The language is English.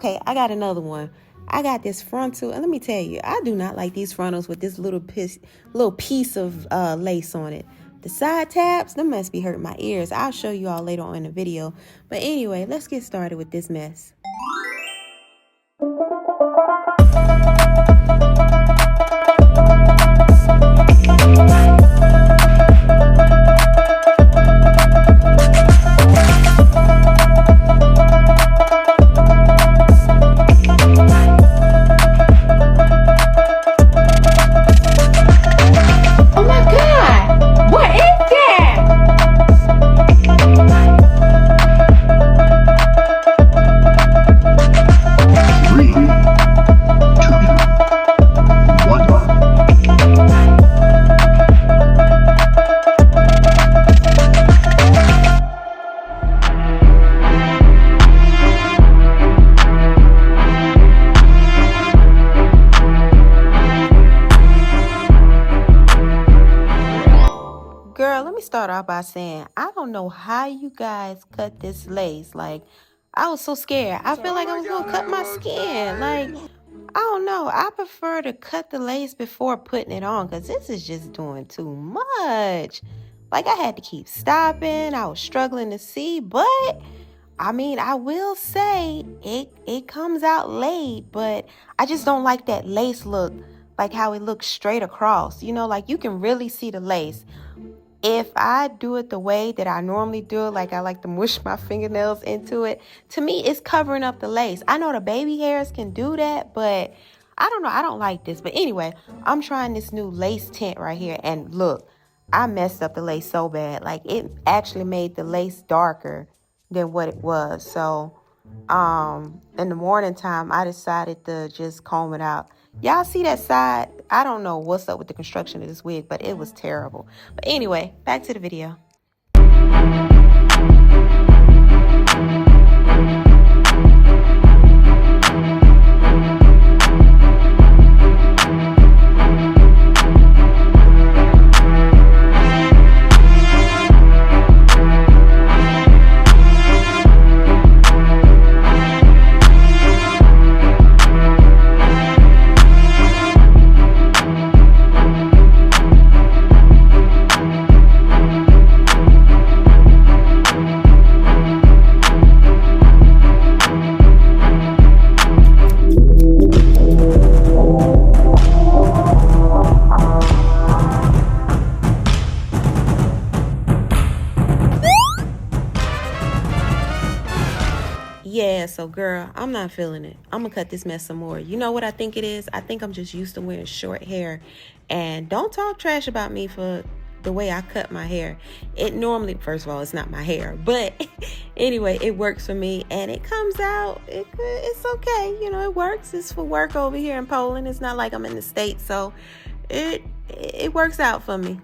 Okay, I got another one. I got this frontal, and let me tell you, I do not like these frontals with this little piece of lace on it. The side tabs, them must be hurting my ears. I'll show you all later on in the video. But anyway, let's get started with this mess. Girl, let me start off by saying, I don't know how you guys cut this lace. Like, I was so scared. I feel like I was going to cut my skin. Like, I don't know. I prefer to cut the lace before putting it on because this is just doing too much. Like, I had to keep stopping. I was struggling to see, but I mean, I will say it comes out laid, but I just don't like that lace look, like how it looks straight across. You know, like you can really see the lace. If I do it the way that I normally do it, like I like to mush my fingernails into it, to me, it's covering up the lace. I know the baby hairs can do that, but I don't know. I don't like this. But anyway, I'm trying this new lace tint right here. And look, I messed up the lace so bad. Like, it actually made the lace darker than what it was. So, in the morning time, I decided to just comb it out. Y'all see that side? I don't know what's up with the construction of this wig, but it was terrible. But anyway, back to the video. Yeah, so girl, I'm not feeling it. I'm gonna cut this mess some more. You know what I think it is? I think I'm just used to wearing short hair. And don't talk trash about me for the way I cut my hair. It normally, first of all, it's not my hair. But anyway, it works for me. And it comes out, it's okay. You know, it works. It's for work over here in Poland. It's not like I'm in the States. So it works out for me.